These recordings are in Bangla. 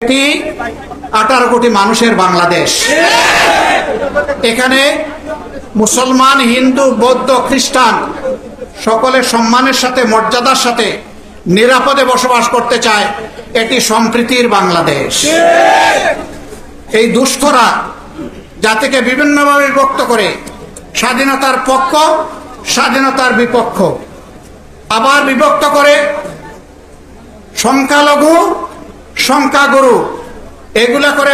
এটি 18 কোটি মানুষের বাংলাদেশ। এখানে মুসলমান, হিন্দু, বৌদ্ধ, খ্রিস্টান সকলে সম্মানের সাথে, মর্যাদার সাথে, নিরাপদে বসবাস করতে চায়। এটি সম্প্রীতির বাংলাদেশ। এই দুষ্টরা জাতিকে বিভিন্নভাবে বিভক্ত করে, স্বাধীনতার পক্ষ, স্বাধীনতার বিপক্ষ, আবার বিভক্ত করে সংখ্যালঘু, সংখ্যাগুরু, এগুলা করে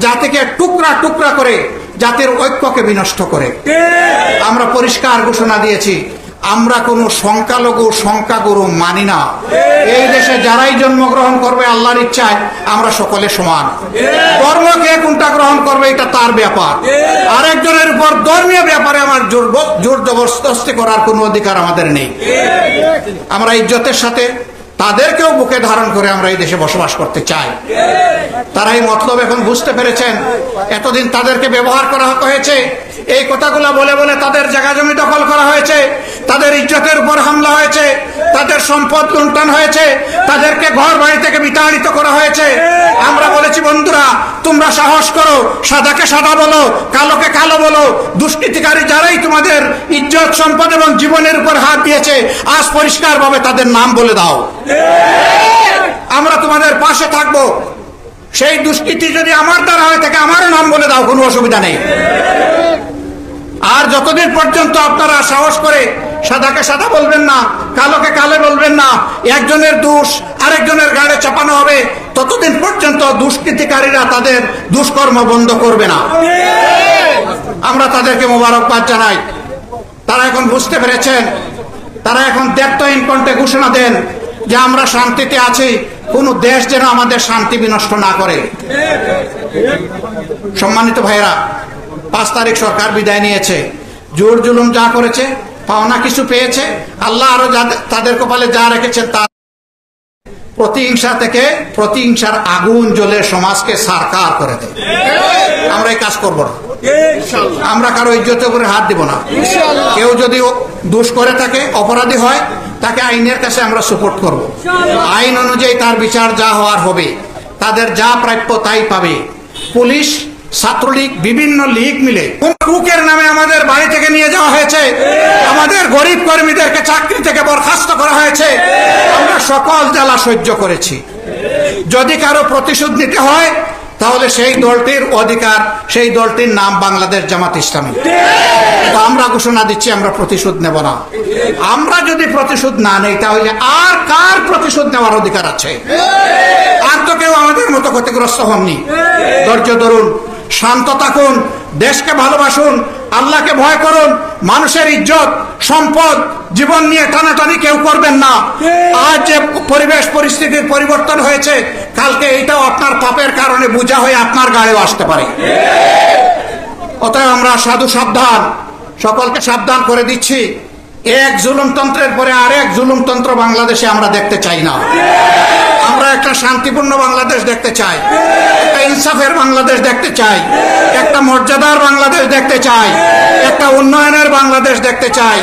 জাতিকে টুকরা টুকরা করে জাতির ঐক্যকে বিনষ্ট করে। আমরা পরিষ্কার ঘোষণা দিয়েছি, আমরা কোনো সংখ্যালঘু, সংখ্যাগুরু মানি না। এই দেশে যারাই জন্মগ্রহণ করবে আল্লাহর ইচ্ছায় আমরা সকলে সমান। ধর্ম কে কোনটা গ্রহণ করবে এটা তার ব্যাপার। আরেকজনের উপর ধর্মীয় ব্যাপারে আমার জোর জবরদস্তি করার কোনো অধিকার আমাদের নেই। আমরা ইজ্জতের সাথে তাদেরকেও বুকে ধারণ করে আমরা এই দেশে বসবাস করতে চাই। তারা এই মতলব এখন বুঝতে পেরেছেন। এতদিন তাদেরকে ব্যবহার করা হয়েছে, এই কথাগুলো বলে বলে তাদের জায়গা জমি দখল করা হয়েছে, তাদের ইজ্জতের উপর হামলা হয়েছে, তাদের সম্পদ লুণ্ঠন হয়েছে, তাদেরকে ঘর বাড়ি থেকে বিতাড়িত করা হয়েছে। আমরা বলেছি, বন্ধুরা তোমরা সাহস করো, সাদাকে সাদা বলো, কালোকে কালো বলো। দুষ্কৃতিকারী যারাই তোমাদের ইজ্জত, সম্পদ এবং জীবনের উপর হাত দিয়েছে, আজ পরিষ্কারভাবে তাদের নাম বলে দাও। আমরা তোমাদের পাশে থাকবো। সেই দুষ্কৃতি যদি আমার দ্বারা হয়ে থাকে আমারও নাম বলে দাও, কোনো অসুবিধা নেই। আর যতদিন পর্যন্ত আপনারা সাহস করে সাদাকে সাদা বলবেন না, কালোকে কালো বলবেন না, একজনের দোষ আরেকজনের গাড়ে চাপানো হবে, ততদিন পর্যন্ত দুষ্কৃতিকারীরা তাদের দুষ্কর্ম বন্ধ করবে না। আমরা তাদেরকে মোবারকবাদ জানাই। তারা এখন বুঝতে পেরেছেন। তারা এখন দ্ব্যর্থহীন কণ্ঠে ঘোষণা দেন যে আমরা শান্তিতে আছি, কোন দেশ যেন আমাদের শান্তি বিনষ্ট না করে। সম্মানিত ভাইরা, 5 তারিখ সরকার বিদায় নিয়েছে। জোর জুলুম যা করেছে, পাওনা কিছু পেয়েছে। আল্লাহ আরো তাদের কপালে যা রেখেছেন তা। প্রতিহিংসা থেকে প্রতিহিংসার আগুন জ্বলে সমাজকে সারকার করে দেয়। আমরা এই কাজ করব না। আমরা কারো ইজ্জতের উপরে হাত দিব না। কেউ যদি দোষ করে থাকে, অপরাধী হয়, তাকে আইনের কাছে আমরা সাপোর্ট করব। আইন অনুযায়ী তার বিচার যা হওয়ার হবে, তাদের যা প্রাপ্য তাই পাবে। পুলিশ, ছাত্রলীগ, বিভিন্ন লীগ মিলে কুকের নামে আমাদের বাড়ি থেকে নিয়ে যাওয়া হয়েছে, আমাদের গরিব কর্মীদেরকে চাকরি থেকে বরখাস্ত করা হয়েছে। আমরা সকল জ্বালা সহ্য করেছি। যদি কারো প্রতিশোধ নিতে হয় তাহলে সেই দলটির অধিকার, সেই দলটির নাম বাংলাদেশ জামাত ইসলামী। তো আমরা ঘোষণা দিচ্ছি, আমরা প্রতিশোধ নেব না। আমরা যদি প্রতিশোধ না নেই তাহলে আর কার প্রতিশোধ নেওয়ার অধিকার আছে? আর তো কেউ আমাদের মতো ক্ষতিগ্রস্ত হননি। ধৈর্য ধরুন, শান্ত থাকুন, দেশকে ভালোবাসুন, আল্লাহকে ভয় করুন। মানুষের ইজ্জত, সম্পদ, জীবন নিয়ে টানাটানি কেউ করবেন না। আজ যে পরিবেশ পরিস্থিতির পরিবর্তন হয়েছে, কালকে এইটাও আপনার পাপের কারণে বোঝা হয়ে আপনার গাড়িও আসতে পারে। অতএব আমরা সাধু সাবধান, সকলকে সাবধান করে দিচ্ছি। এক জুলুমতন্ত্রের পরে আরেক জুলুমতন্ত্র বাংলাদেশে আমরা দেখতে চাই না। আমরা একটা শান্তিপূর্ণ বাংলাদেশ দেখতে চাই, একটা ইনসাফের বাংলাদেশ দেখতে চাই, একটা মর্যাদার বাংলাদেশ দেখতে চাই, একটা উন্নয়নের বাংলাদেশ দেখতে চাই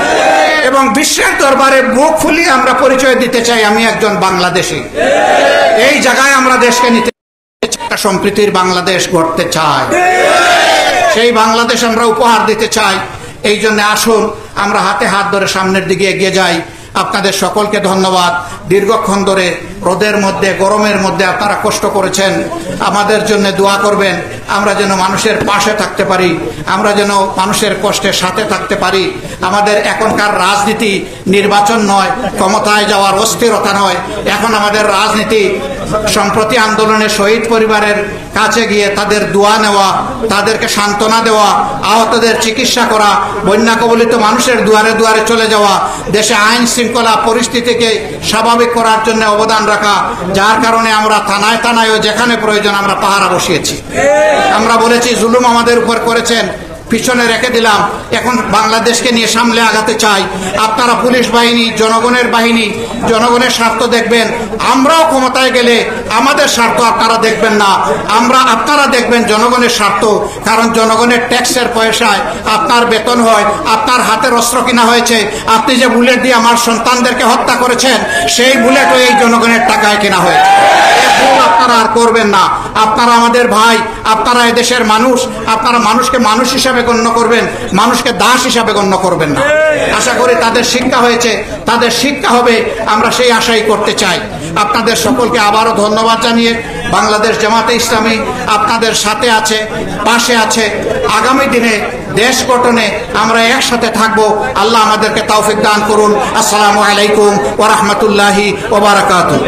এবং বিশ্বের দরবারে বুক ফুলিয়ে আমরা পরিচয় দিতে চাই আমি একজন বাংলাদেশী। এই জায়গায় আমরা দেশকে নিতে, একটা সম্প্রীতির বাংলাদেশ গড়তে চাই। সেই বাংলাদেশ আমরা উপহার দিতে চাই। এই জন্য আসুন আমরা হাতে হাত ধরে সামনের দিকে এগিয়ে যাই। আপনাদের সকলকে ধন্যবাদ। দীর্ঘক্ষণ ধরে রোদের মধ্যে, গরমের মধ্যে আপনারা কষ্ট করেছেন। আমাদের জন্য দোয়া করবেন, আমরা যেন মানুষের পাশে থাকতে পারি, আমরা যেন মানুষের কষ্টের সাথে থাকতে পারি। আমাদের এখনকার রাজনীতি নির্বাচন নয়, ক্ষমতায় যাওয়ার অস্থিরতা নয়। এখন আমাদের রাজনীতি সম্প্রতি আন্দোলনে শহীদ পরিবারের কাছে গিয়ে তাদের দোয়া নেওয়া, তাদেরকে সান্ত্বনা দেওয়া, আহতদের চিকিৎসা করা, বন্যা কবলিত মানুষের দুয়ারে দুয়ারে চলে যাওয়া, দেশে আইন শৃঙ্খলা পরিস্থিতিকে স্বাভাবিক করার জন্য অবদান রাখা। যার কারণে আমরা থানায় থানায় যেখানে প্রয়োজন আমরা পাহারা বসিয়েছি। আমরা বলেছি, জুলুম আমাদের উপর করেছেন, পিছনে রেখে দিলাম, এখন বাংলাদেশকে নিয়ে সামনে আগাতে চাই। আপনারা পুলিশ বাহিনী, জনগণের বাহিনী, জনগণের স্বার্থ দেখবেন। আমরাও ক্ষমতায় গেলে আমাদের স্বার্থ আপনারা দেখবেন না, আপনারা দেখবেন জনগণের স্বার্থ। কারণ জনগণের ট্যাক্সের পয়সায় আপনার বেতন হয়, আপনার হাতের অস্ত্র কিনা হয়েছে। আপনি যে বুলেট দিয়ে আমার সন্তানদেরকে হত্যা করেছেন, সেই বুলেটও এই জনগণের টাকায় কেনা হয়েছে। আপনারা আর করবেন না। আপনারা আমাদের ভাই, আপনারা এদেশের মানুষ, আপনারা মানুষকে মানুষ হিসাবে গণ্য করবেন, মানুষকে দাস হিসাবে গণ্য করবেন না। আশা করি তাদের শিক্ষা হয়েছে, তাদের শিক্ষা হবে, আমরা সেই আশাই করতে চাই। আপনাদের সকলকে আবারও ধন্যবাদ জানিয়ে বাংলাদেশ জামাতে ইসলামী আপনাদের সাথে আছে, পাশে আছে। আগামী দিনে দেশ গঠনে আমরা একসাথে থাকবো। আল্লাহ আমাদেরকে তৌফিক দান করুন। আসসালামু আলাইকুম ওয়া রাহমাতুল্লাহি ওয়া বারাকাতুহু।